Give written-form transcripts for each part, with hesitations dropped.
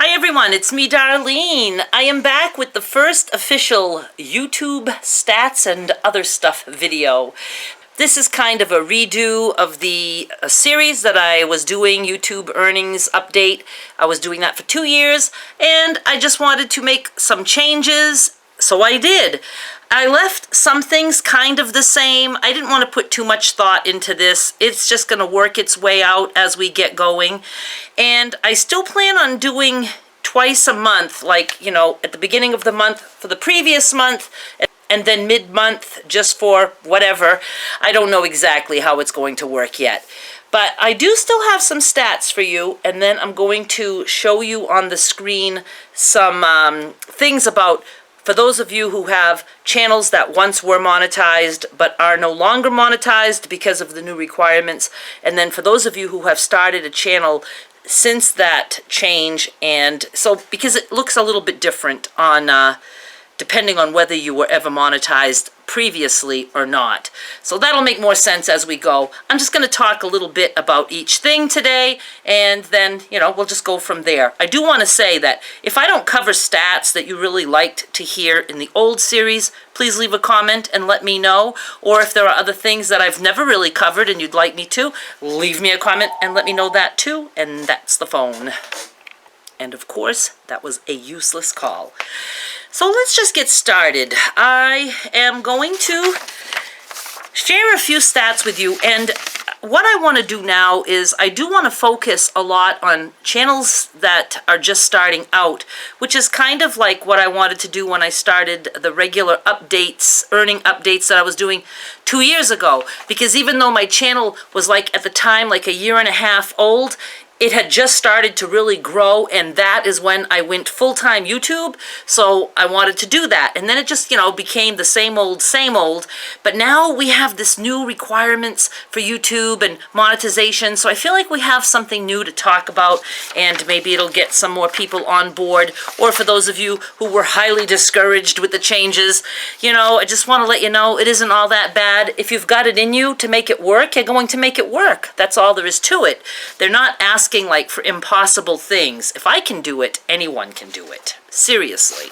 Hi everyone, it's me Darlene. I am back with the first official YouTube stats and other stuff video. This is kind of a redo of the series that I was doing, YouTube earnings update. I was doing that for 2 years and I just wanted to make some changes, so I did. I left some things kind of the same. I didn't want to put too much thought into this. It's just going to work its way out as we get going. And I still plan on doing twice a month, like, you know, at the beginning of the month for the previous month, and then mid-month just for whatever. I don't know exactly how it's going to work yet. But I do still have some stats for you, and then I'm going to show you on the screen some things about, for those of you who have channels that once were monetized but are no longer monetized because of the new requirements, and then for those of you who have started a channel since that change, and so because it looks a little bit different on depending on whether you were ever monetized previously or not. So that'll make more sense as we go. I'm just going to talk a little bit about each thing today, and then, you know, we'll just go from there. I do want to say that if I don't cover stats that you really liked to hear in the old series, please leave a comment and let me know. Or if there are other things that I've never really covered and you'd like me to, leave me a comment and let me know that too. And that's the phone. And of course, that was a useless call. So let's just get started. I am going to share a few stats with you, and what I want to do now is I do want to focus a lot on channels that are just starting out, which is kind of like what I wanted to do when I started the regular updates, earning updates that I was doing 2 years ago. Because even though my channel was like at the time like a year and a half old, it had just started to really grow, and that is when I went full-time YouTube, so I wanted to do that. And then it just, you know, became the same old, but now we have this new requirements for YouTube and monetization, so I feel like we have something new to talk about, and maybe it'll get some more people on board. Or for those of you who were highly discouraged with the changes, you know, I just want to let you know it isn't all that bad. If you've got it in you to make it work, you're going to make it work. That's all there is to it. They're not asking like for impossible things. If I can do it, anyone can do it. Seriously.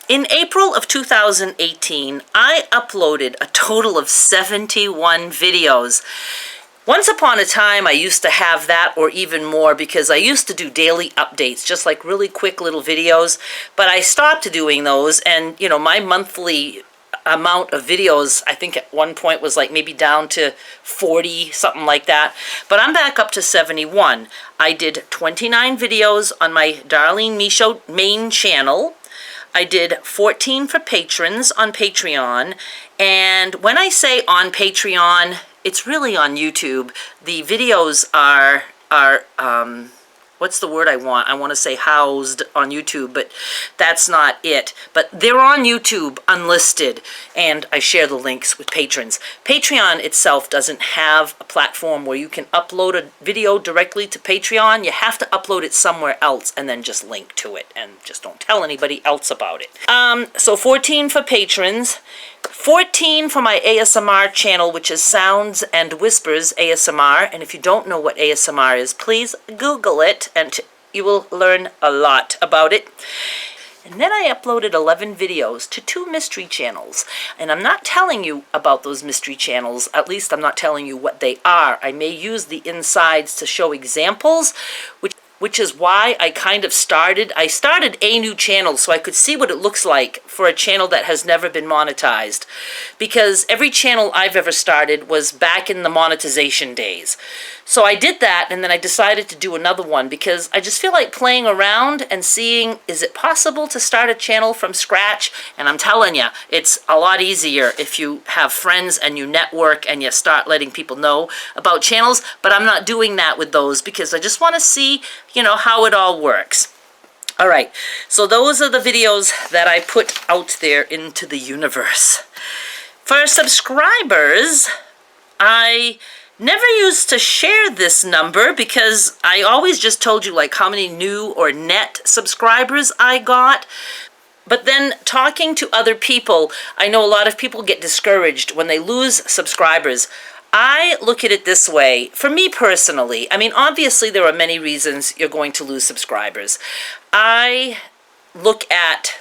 In April of 2018, I uploaded a total of 71 videos. Once upon a time, I used to have that or even more because I used to do daily updates, just like really quick little videos, but I stopped doing those, and you know, my monthly amount of videos, I think at one point was like maybe down to 40, something like that. But I'm back up to 71. I did 29 videos on my Darlene Michaud main channel. I did 14 for patrons on Patreon. And when I say on Patreon, it's really on YouTube. The videos are what's the word I want? I want to say housed on YouTube, but that's not it. But they're on YouTube unlisted, and I share the links with patrons. Patreon itself doesn't have a platform where you can upload a video directly to Patreon. You have to upload it somewhere else and then just link to it, and just don't tell anybody else about it. So 14 for patrons. 14 for my ASMR channel, which is Sounds and Whispers ASMR. And if you don't know what ASMR is, please Google it and you will learn a lot about it. And then I uploaded 11 videos to 2 mystery channels. And I'm not telling you about those mystery channels. At least I'm not telling you what they are. I may use the insides to show examples, which is why I kind of started a new channel so I could see what it looks like for a channel that has never been monetized. Because every channel I've ever started was back in the monetization days. So I did that, and then I decided to do another one because I just feel like playing around and seeing, is it possible to start a channel from scratch? And I'm telling you, it's a lot easier if you have friends and you network and you start letting people know about channels. But I'm not doing that with those because I just want to see, you know, how it all works. All right, so those are the videos that I put out there into the universe. For subscribers, I never used to share this number because I always just told you like how many new or net subscribers I got. But then talking to other people, I know a lot of people get discouraged when they lose subscribers. I look at it this way. For me personally, I mean, obviously there are many reasons you're going to lose subscribers. I look at,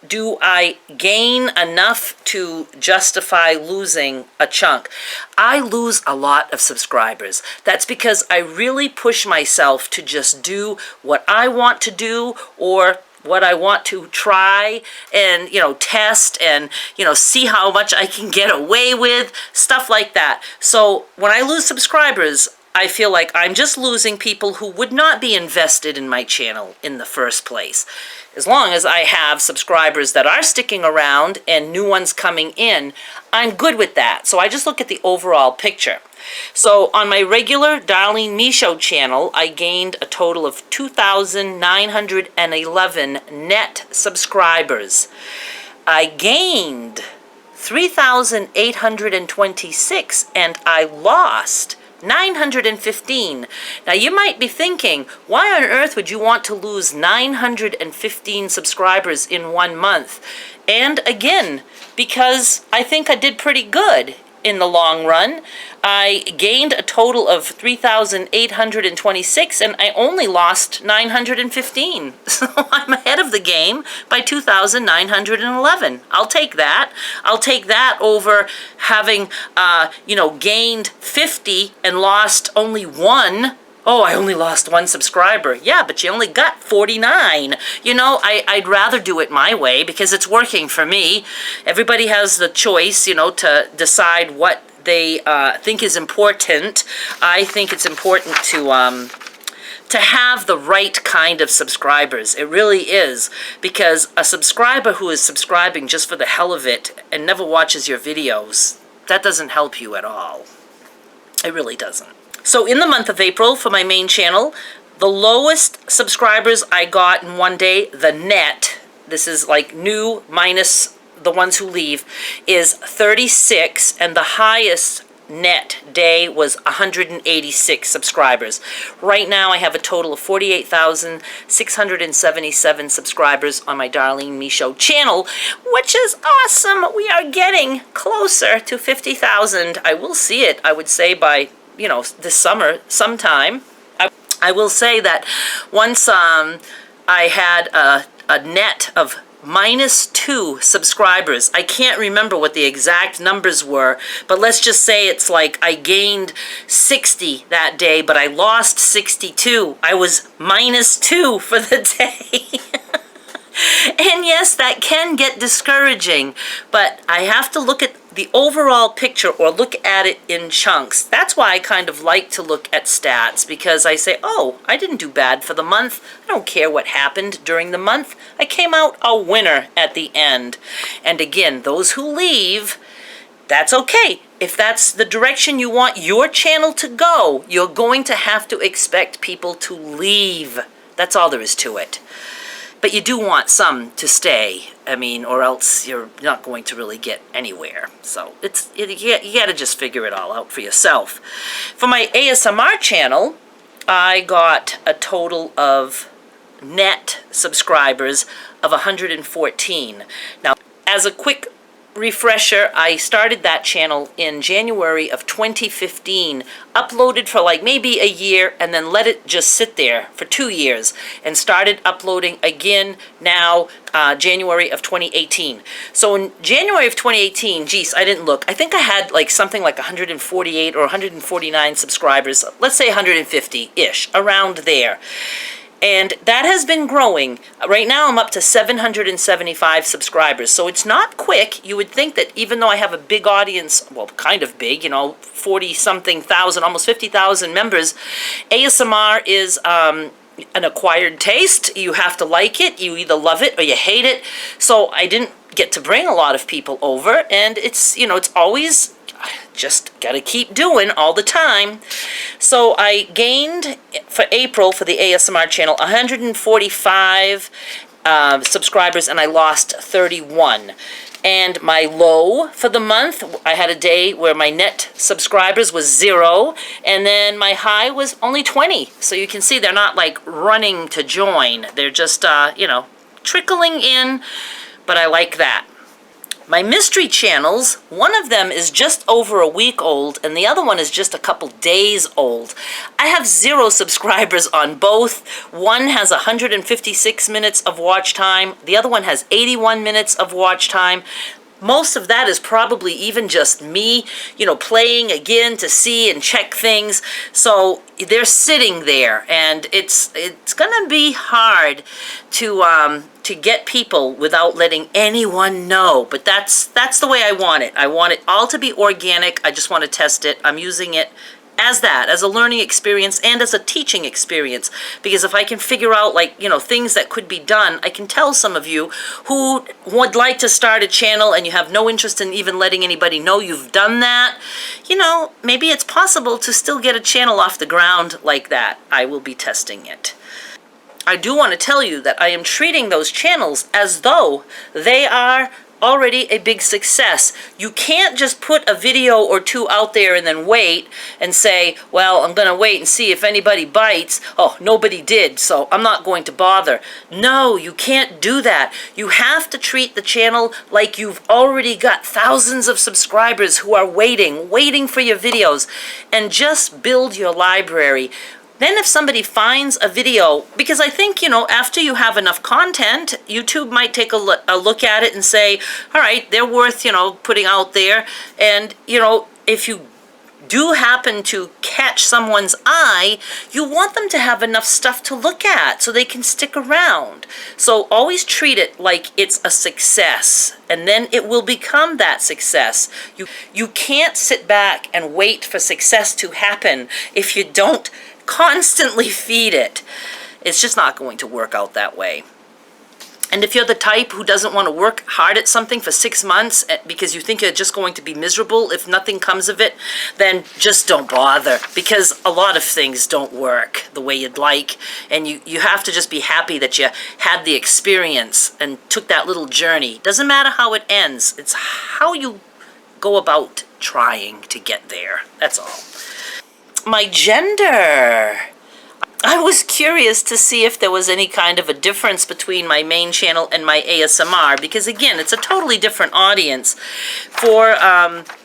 do I gain enough to justify losing a chunk? I lose a lot of subscribers. That's because I really push myself to just do what I want to do, or what I want to try and, test and, see how much I can get away with, stuff like that. So when I lose subscribers, I feel like I'm just losing people who would not be invested in my channel in the first place. As long as I have subscribers that are sticking around and new ones coming in, I'm good with that. So I just look at the overall picture. So on my regular Darlene Michaud channel, I gained a total of 2,911 net subscribers. I gained 3,826 and I lost 915. Now you might be thinking, why on earth would you want to lose 915 subscribers in 1 month? And again, because I think I did pretty good in the long run. I gained a total of 3,826 and I only lost 915. So I'm ahead of the game by 2,911. I'll take that. I'll take that over having, gained 50 and lost only 1. Oh, I only lost 1 subscriber. Yeah, but you only got 49. I'd rather do it my way because it's working for me. Everybody has the choice, to decide what they think is important. I think it's important to have the right kind of subscribers. It really is, because a subscriber who is subscribing just for the hell of it and never watches your videos, that doesn't help you at all. It really doesn't. So in the month of April, for my main channel, the lowest subscribers I got in one day, the net, this is like new minus the ones who leave, is 36, and the highest net day was 186 subscribers. Right now I have a total of 48,677 subscribers on my Darlene Michaud channel, which is awesome. We are getting closer to 50,000. I will see it, I would say, by this summer sometime. I will say that once I had a net of -2 subscribers. I can't remember what the exact numbers were, but let's just say it's like I gained 60 that day, but I lost 62. I was -2 for the day. And yes, that can get discouraging, but I have to look at the overall picture, or look at it in chunks. That's why I kind of like to look at stats, because I say, oh, I didn't do bad for the month. I don't care what happened during the month. I came out a winner at the end. And again, those who leave, that's okay. If that's the direction you want your channel to go, you're going to have to expect people to leave. That's all there is to it. But you do want some to stay, or else you're not going to really get anywhere. So you got to just figure it all out for yourself. For my ASMR channel, I got a total of net subscribers of 114. Now, as a quick refresher, I started that channel in January of 2015, uploaded for like maybe a year, and then let it just sit there for 2 years, and started uploading again now, January of 2018. So in January of 2018, geez, I didn't look. I think I had like something like 148 or 149 subscribers, let's say 150-ish, around there. And that has been growing. Right now I'm up to 775 subscribers. So it's not quick. You would think that even though I have a big audience, well, kind of big, 40-something thousand, almost 50,000 members, ASMR is an acquired taste. You have to like it. You either love it or you hate it. So I didn't get to bring a lot of people over. And it's, it's always just gotta keep doing all the time. So I gained, for April, for the ASMR channel, 145 subscribers, and I lost 31. And my low for the month, I had a day where my net subscribers was 0, and then my high was only 20. So you can see they're not like running to join. They're just, trickling in, but I like that. My mystery channels, one of them is just over a week old and the other one is just a couple days old. I have 0 subscribers on both. One has 156 minutes of watch time. The other one has 81 minutes of watch time. Most of that is probably even just me, playing again to see and check things. So they're sitting there, and it's gonna be hard to get people without letting anyone know. But that's the way I want it. I want it all to be organic. I just want to test it. I'm using it as a learning experience and as a teaching experience, because if I can figure out things that could be done, I can tell some of you who would like to start a channel and you have no interest in even letting anybody know you've done that, maybe it's possible to still get a channel off the ground like that. I will be testing it. I do want to tell you that I am treating those channels as though they are already a big success. You can't just put a video or 2 out there and then wait and say, well, I'm gonna wait and see if anybody bites. Oh, nobody did, so I'm not going to bother. No, you can't do that. You have to treat the channel like you've already got thousands of subscribers who are waiting for your videos, and just build your library. Then if somebody finds a video, because I think, after you have enough content, YouTube might take a look at it and say, all right, they're worth, putting out there. And, if you do happen to catch someone's eye, you want them to have enough stuff to look at so they can stick around. So always treat it like it's a success, and then it will become that success. You can't sit back and wait for success to happen if you don't constantly feed it. It's just not going to work out that way. And if you're the type who doesn't want to work hard at something for 6 months because you think you're just going to be miserable if nothing comes of it, then just don't bother, because a lot of things don't work the way you'd like, and you have to just be happy that you had the experience and took that little journey. Doesn't matter how it ends, it's how you go about trying to get there. That's all. My gender. I was curious to see if there was any kind of a difference between my main channel and my ASMR, because again, it's a totally different audience. For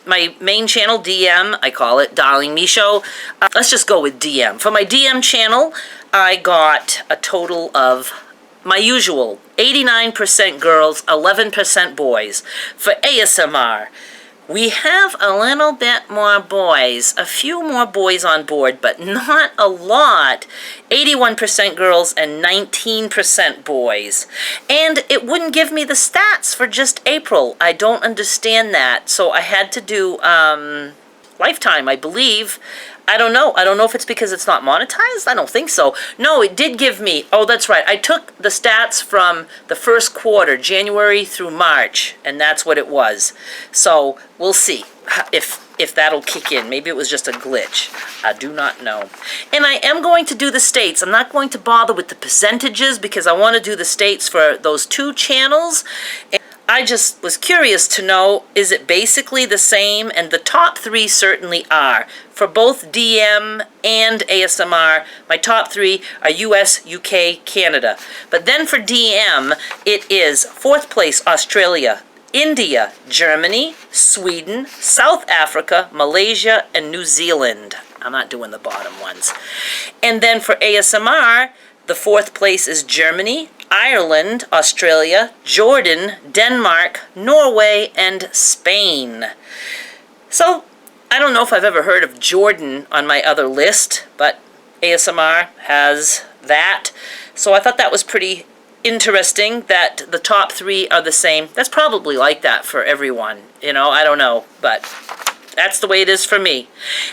my main channel, DM, I call it Darlene Michaud. Let's just go with DM. For my DM channel, I got a total of my usual 89% girls, 11% boys. For ASMR, we have a little bit more boys, a few more boys on board, but not a lot. 81% girls and 19% boys. And it wouldn't give me the stats for just April. I don't understand that. So I had to do lifetime, I believe. I don't know. I don't know if it's because it's not monetized. I don't think so. No, it did give me, oh, that's right. I took the stats from the first quarter, January through March, and that's what it was. So we'll see if that'll kick in. Maybe it was just a glitch. I do not know. And I am going to do the states. I'm not going to bother with the percentages because I want to do the states for those 2 channels. I just was curious to know, is it basically the same? And the top 3 certainly are. For both DM and ASMR, my top 3 are US, UK, Canada. But then for DM, it is 4th place Australia, India, Germany, Sweden, South Africa, Malaysia, and New Zealand. I'm not doing the bottom ones. And then for ASMR, the 4th place is Germany, Ireland, Australia, Jordan, Denmark, Norway, and Spain. So, I don't know if I've ever heard of Jordan on my other list, but ASMR has that. So I thought that was pretty interesting that the top 3 are the same. That's probably like that for everyone, I don't know, but that's the way it is for me.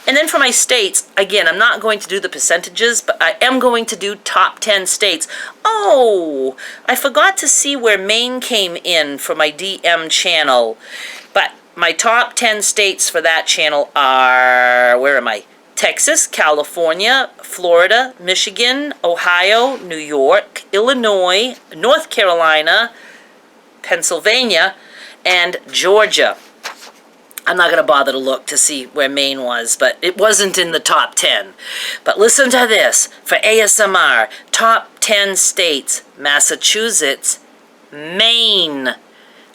And then for my states, again, I'm not going to do the percentages, but I am going to do top 10 states. Oh, I forgot to see where Maine came in for my DM channel. But my top 10 states for that channel are, where am I? Texas, California, Florida, Michigan, Ohio, New York, Illinois, North Carolina, Pennsylvania, and Georgia. I'm not going to bother to look to see where Maine was, but it wasn't in the top 10. But listen to this. For ASMR, top 10 states: Massachusetts, Maine,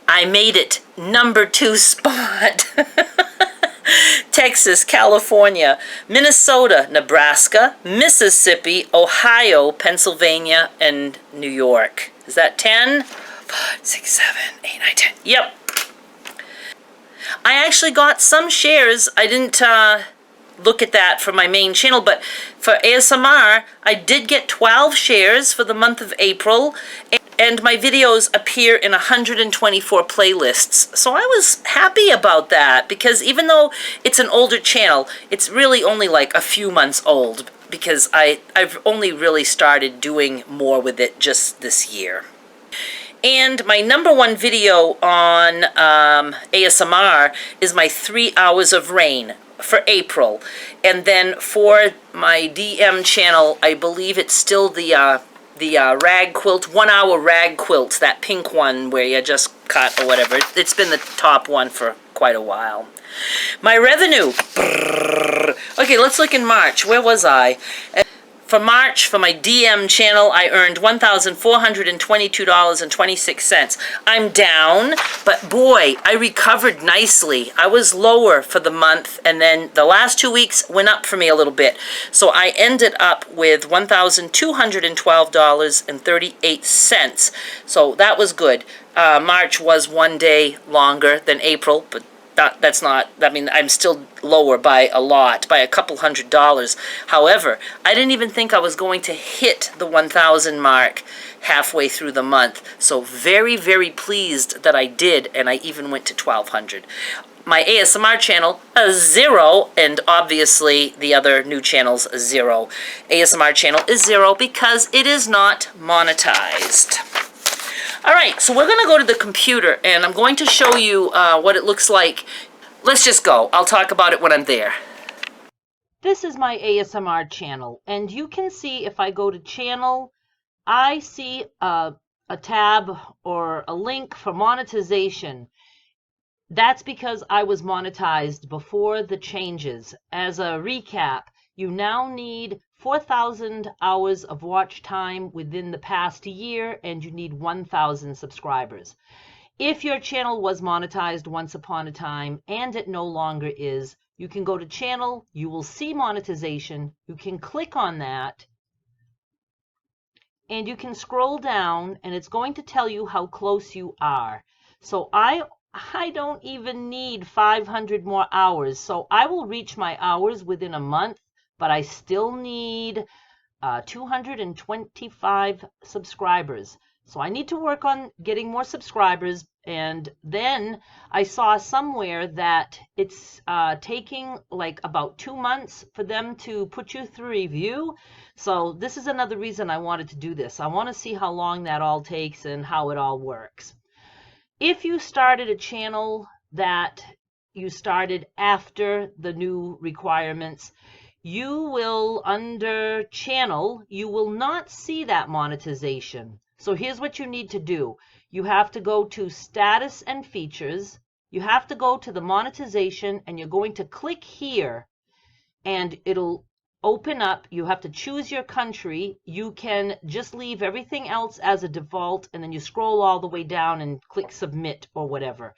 I made it #2 spot. Texas, California, Minnesota, Nebraska, Mississippi, Ohio, Pennsylvania, and New York. Is that 10? 5, 6, 7, 8, 9, 10. Yep. I actually got some shares. I didn't look at that for my main channel, but for ASMR, I did get 12 shares for the month of April, and my videos appear in 124 playlists. So I was happy about that, because even though it's an older channel, it's really only like a few months old, because I've only really started doing more with it just this year. And my #1 video on ASMR is my 3 hours of rain for April. And then for my DM channel, I believe it's still the rag quilt, 1 hour rag quilt, that pink one where you just cut or whatever. It's been the top one for quite a while. My revenue. Okay, let's look in March. Where was I? For March, for my DM channel, I earned $1,422.26. I'm down, but boy, I recovered nicely. I was lower for the month, and then the last 2 weeks went up for me a little bit. So I ended up with $1,212.38. So that was good. March was 1 day longer than April, but that's not, I mean, I'm still lower by a lot, by a couple $100. However, I didn't even think I was going to hit the 1,000 mark halfway through the month. So very, very pleased that I did, and I even went to 1,200. My ASMR channel, a 0, and obviously the other new channel's a 0. ASMR channel is 0 because it is not monetized. All right, so we're going to go to the computer, and I'm going to show you what it looks like. Let's just go. I'll talk about it when I'm there. This is my ASMR channel, and you can see if I go to channel, I see a tab or a link for monetization. That's because I was monetized before the changes. As a recap, you now need 4,000 hours of watch time within the past year, and you need 1,000 subscribers. If your channel was monetized once upon a time and it no longer is, you can go to channel, you will see monetization, you can click on that, and you can scroll down, and it's going to tell you how close you are. So I don't even need 500 more hours, so I will reach my hours within a month, but I still need 225 subscribers. So I need to work on getting more subscribers. And then I saw somewhere that it's taking like about 2 months for them to put you through review. So this is another reason I wanted to do this. I want to see how long that all takes and how it all works. If you started a channel that you started after the new requirements, you will, under channel, you will not see that monetization. So here's what you need to do. You have to go to status and features. You have to go to the monetization, and you're going to click here, and it'll open up. You have to choose your country. You can just leave everything else as a default, and then you scroll all the way down and click submit or whatever.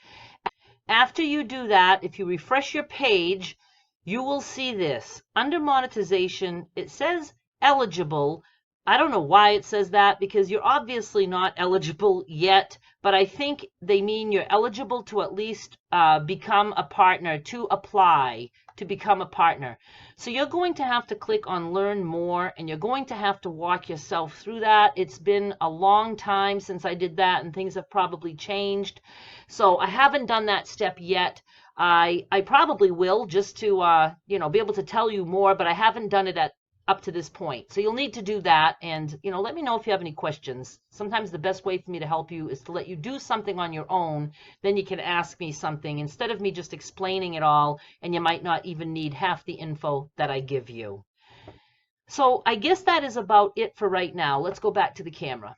After you do that, if you refresh your page, you will see this. Under monetization, it says eligible. I don't know why it says that, because you're obviously not eligible yet, but I think they mean you're eligible to at least become a partner, to apply to become a partner. So you're going to have to click on learn more, and you're going to have to walk yourself through that. It's been a long time since I did that, and things have probably changed. So I haven't done that step yet. I probably will, just to be able to tell you more, but I haven't done it up to this point. So you'll need to do that, and let me know if you have any questions. Sometimes the best way for me to help you is to let you do something on your own. Then you can ask me something instead of me just explaining it all, and you might not even need half the info that I give you. So I guess that is about it for right now. Let's go back to the camera.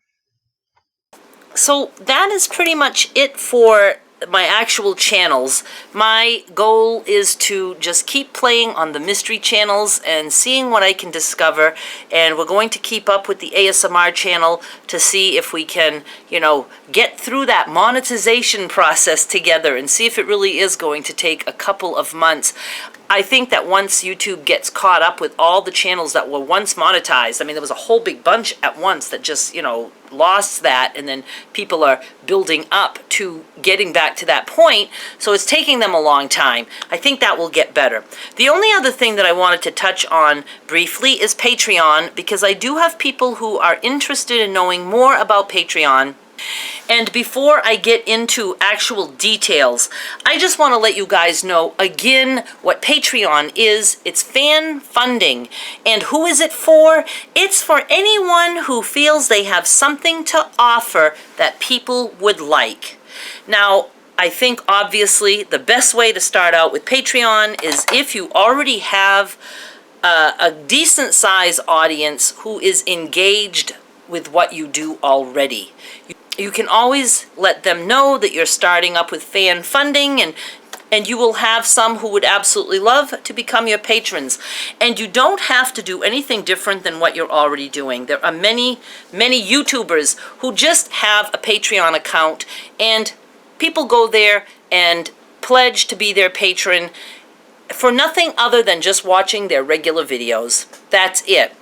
So that is pretty much it for my actual channels, my goal is to just keep playing on the mystery channels and seeing what I can discover. And we're going to keep up with the ASMR channel to see if we can, get through that monetization process together and see if it really is going to take a couple of months. I think that once YouTube gets caught up with all the channels that were once monetized, I mean, there was a whole big bunch at once that just, lost that, and then people are building up to getting back to that point, so it's taking them a long time. I think that will get better. The only other thing that I wanted to touch on briefly is Patreon, because I do have people who are interested in knowing more about Patreon. And before I get into actual details, I just want to let you guys know again what Patreon is. It's fan funding. And who is it for? It's for anyone who feels they have something to offer that people would like. Now, I think obviously the best way to start out with Patreon is if you already have a decent size audience who is engaged with what you do already. You can always let them know that you're starting up with fan funding, and you will have some who would absolutely love to become your patrons. And you don't have to do anything different than what you're already doing. There are many, many YouTubers who just have a Patreon account, and people go there and pledge to be their patron for nothing other than just watching their regular videos. That's it.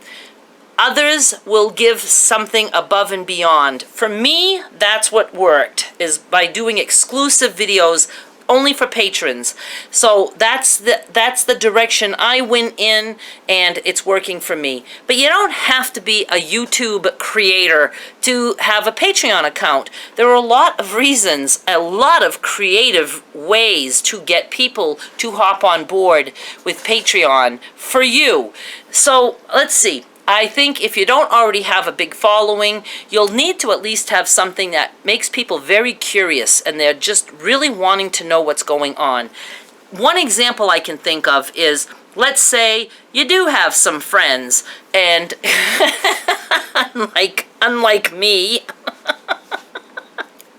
Others will give something above and beyond. For me, that's what worked, is by doing exclusive videos only for patrons. So that's the direction I went in, and it's working for me. But you don't have to be a YouTube creator to have a Patreon account. There are a lot of reasons, a lot of creative ways to get people to hop on board with Patreon for you. So let's see. I think if you don't already have a big following, you'll need to at least have something that makes people very curious and they're just really wanting to know what's going on. One example I can think of is, let's say you do have some friends, and unlike me,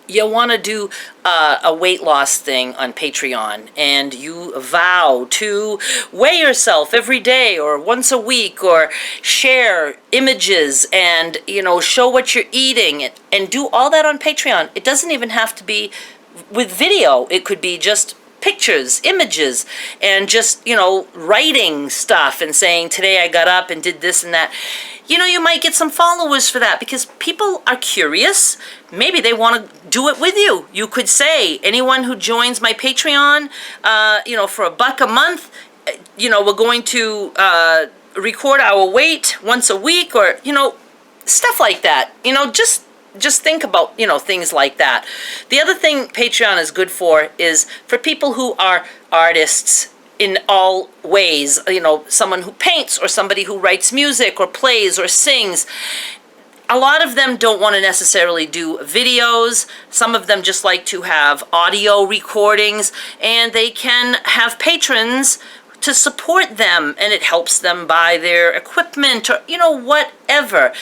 you want to do a weight loss thing on Patreon, and you vow to weigh yourself every day or once a week, or share images and, show what you're eating, and do all that on Patreon. It doesn't even have to be with video. It could be just pictures, images, and just, writing stuff and saying, today I got up and did this and that. You might get some followers for that because people are curious. Maybe they want to do it with you. You could say, anyone who joins my Patreon, for $1 a month, we're going to record our weight once a week, or, stuff like that. Just think about, things like that. The other thing Patreon is good for is for people who are artists in all ways, someone who paints, or somebody who writes music or plays or sings. A lot of them don't want to necessarily do videos. Some of them just like to have audio recordings, and they can have patrons to support them, and it helps them buy their equipment, or whatever.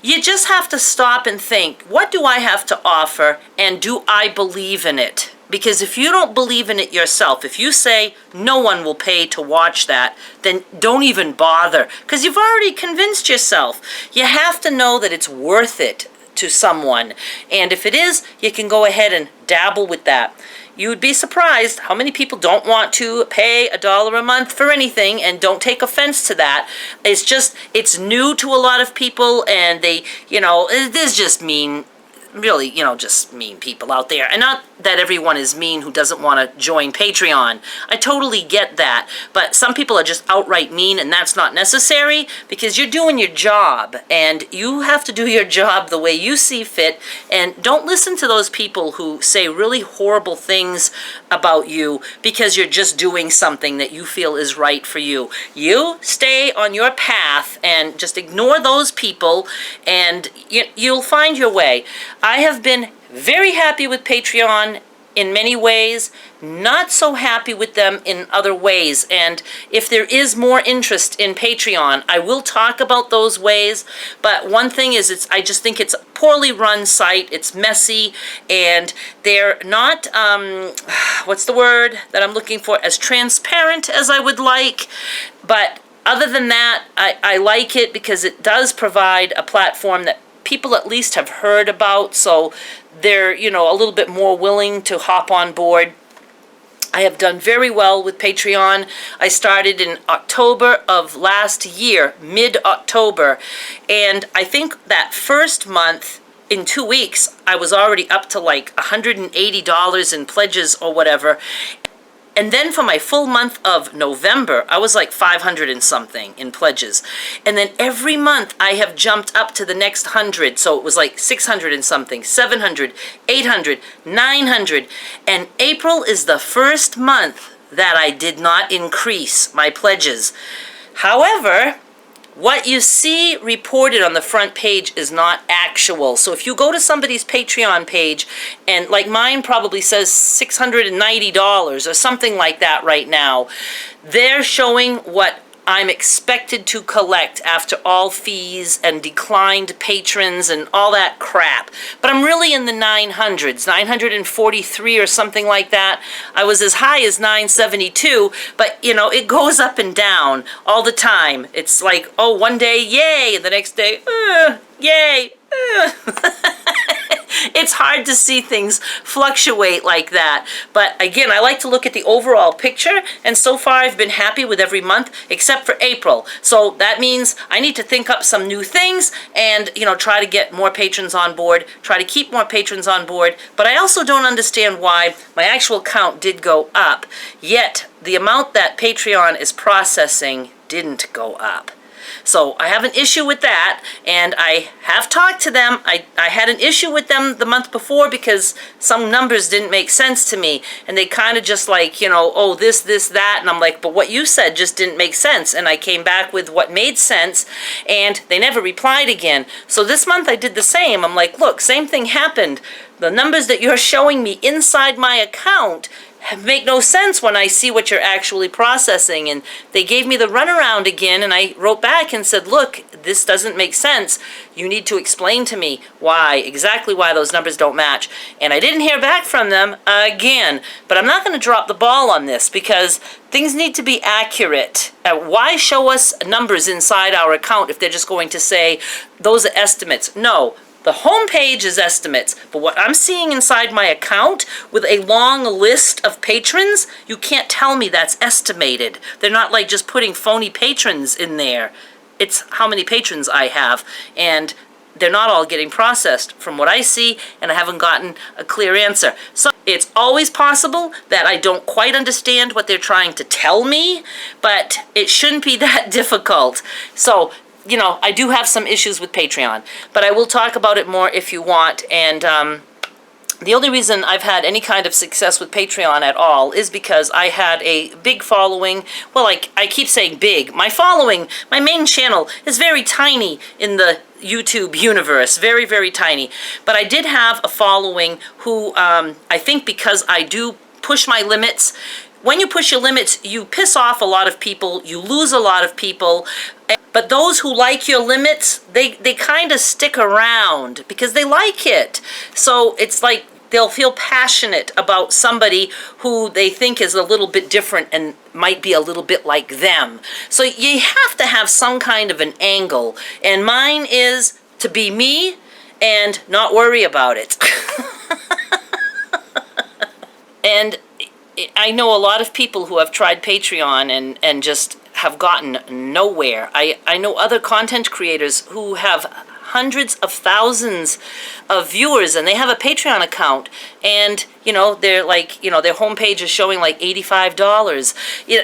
You just have to stop and think, what do I have to offer, and do I believe in it? Because if you don't believe in it yourself, if you say no one will pay to watch that, then don't even bother, because you've already convinced yourself. You have to know that it's worth it to someone, and if it is, you can go ahead and dabble with that. You would be surprised how many people don't want to pay $1 a month for anything, and don't take offense to that. It's new to a lot of people, and they, there's just just mean people out there. And not that everyone is mean who doesn't want to join Patreon. I totally get that. But some people are just outright mean, and that's not necessary, because you're doing your job, and you have to do your job the way you see fit. And don't listen to those people who say really horrible things about you because you're just doing something that you feel is right for you. You stay on your path and just ignore those people, and you'll find your way. I have been very happy with Patreon in many ways, not so happy with them in other ways. And if there is more interest in Patreon, I will talk about those ways. But one thing is, I just think it's a poorly run site. It's messy, and they're not, what's the word that I'm looking for, as transparent as I would like. But other than that, I like it because it does provide a platform that people at least have heard about, so they're, a little bit more willing to hop on board. I have done very well with Patreon. I started in October of last year, mid-October, and I think that first month, in 2 weeks, I was already up to like $180 in pledges or whatever. And then for my full month of November, I was like 500 and something in pledges. And then every month I have jumped up to the next 100. So it was like 600 and something, 700, 800, 900. And April is the first month that I did not increase my pledges. However, what you see reported on the front page is not actual. So if you go to somebody's Patreon page, and like mine probably says $690 or something like that right now, they're showing what I'm expected to collect after all fees and declined patrons and all that crap. But I'm really in the 900s, 943 or something like that. I was as high as 972, but it goes up and down all the time. It's like, oh, one day, yay, and the next day, yay. It's hard to see things fluctuate like that. But again, I like to look at the overall picture, and so far I've been happy with every month except for April. So that means I need to think up some new things and, try to get more patrons on board, try to keep more patrons on board. But I also don't understand why my actual count did go up, yet the amount that Patreon is processing didn't go up. So I have an issue with that, and I have talked to them. I had an issue with them the month before because some numbers didn't make sense to me, and they kind of just like, oh, this, that, and I'm like, but what you said just didn't make sense, and I came back with what made sense, and they never replied again. So this month I did the same. I'm like, look, same thing happened. The numbers that you're showing me inside my account make no sense when I see what you're actually processing. And they gave me the runaround again, and I wrote back and said, look, this doesn't make sense. You need to explain to me exactly why those numbers don't match. And I didn't hear back from them again. But I'm not going to drop the ball on this because things need to be accurate. Why show us numbers inside our account if they're just going to say those are estimates? No. The home page is estimates, but what I'm seeing inside my account with a long list of patrons, you can't tell me that's estimated. They're not like just putting phony patrons in there. It's how many patrons I have, and they're not all getting processed from what I see, and I haven't gotten a clear answer. So it's always possible that I don't quite understand what they're trying to tell me, but it shouldn't be that difficult. So I do have some issues with Patreon, but I will talk about it more if you want. And the only reason I've had any kind of success with Patreon at all is because I had a big following. Well, I keep saying big. My following, my main channel, is very tiny in the YouTube universe. Very, very tiny. But I did have a following who, I think because I do push my limits. When you push your limits, you piss off a lot of people, you lose a lot of people, but those who like your limits, they kind of stick around because they like it. So it's like they'll feel passionate about somebody who they think is a little bit different and might be a little bit like them. So you have to have some kind of an angle, and mine is to be me and not worry about it. And I know a lot of people who have tried Patreon and just have gotten nowhere. I know other content creators who have hundreds of thousands of viewers, and they have a Patreon account, and they're like, their homepage is showing like $85.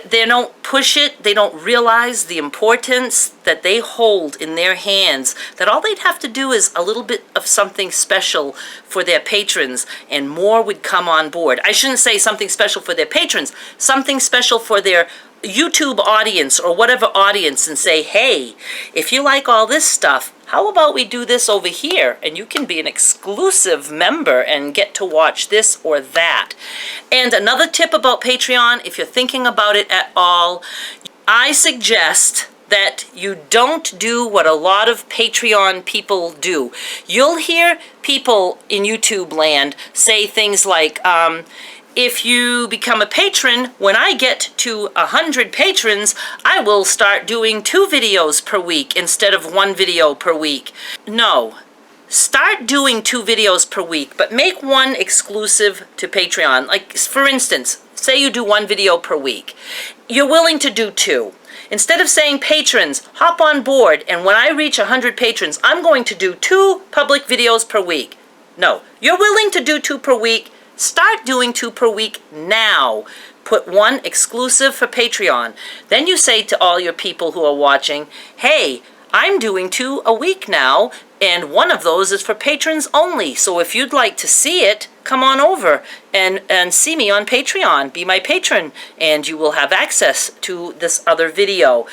They don't push it. They don't realize the importance that they hold in their hands, that all they'd have to do is a little bit of something special for their patrons, and more would come on board. I shouldn't say something special for their patrons, something special for their YouTube audience or whatever audience, and say, hey, if you like all this stuff, how about we do this over here and you can be an exclusive member and get to watch this or that. And another tip about Patreon, if you're thinking about it at all, I suggest that you don't do what a lot of Patreon people do. You'll hear people in YouTube land say things like, if you become a patron, when I get to 100 patrons, I will start doing 2 videos per week instead of 1 video per week. No. Start doing 2 videos per week, but make one exclusive to Patreon. Like, for instance, say you do 1 video per week. You're willing to do 2. Instead of saying, patrons, hop on board, and when I reach 100 patrons, I'm going to do 2 public videos per week. No. You're willing to do 2 per week. Start doing 2 per week now. Put 1 exclusive for Patreon. Then you say to all your people who are watching, hey, I'm doing 2 a week now, and 1 of those is for patrons only. So if you'd like to see it, come on over and see me on Patreon. Be my patron, and you will have access to this other video.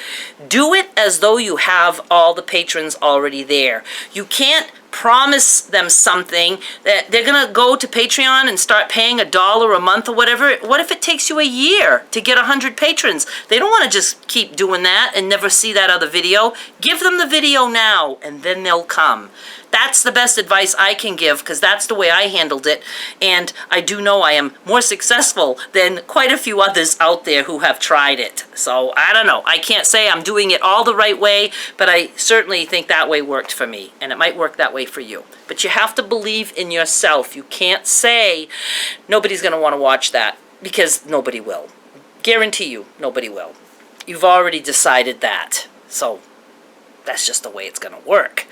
Do it as though you have all the patrons already there. You can't promise them something that they're gonna go to Patreon and start paying $1 a month or whatever. What if it takes you a year to get 100 patrons? They don't want to just keep doing that and never see that other video. Give them the video now and then they'll come. That's the best advice I can give, because that's the way I handled it, and I do know I am more successful than quite a few others out there who have tried it. So I don't know. I can't say I'm doing it all the right way, but I certainly think that way worked for me, and it might work that way for you. But you have to believe in yourself. You can't say nobody's going to want to watch that, because nobody will. Guarantee you, nobody will. You've already decided that. So that's just the way it's going to work.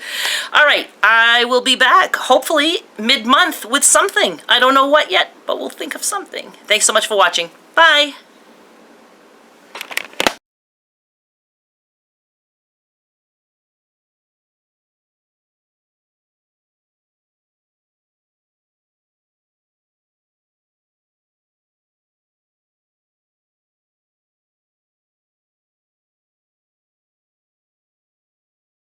All right, I will be back, hopefully mid-month, with something. I don't know what yet, but we'll think of something. Thanks so much for watching. Bye.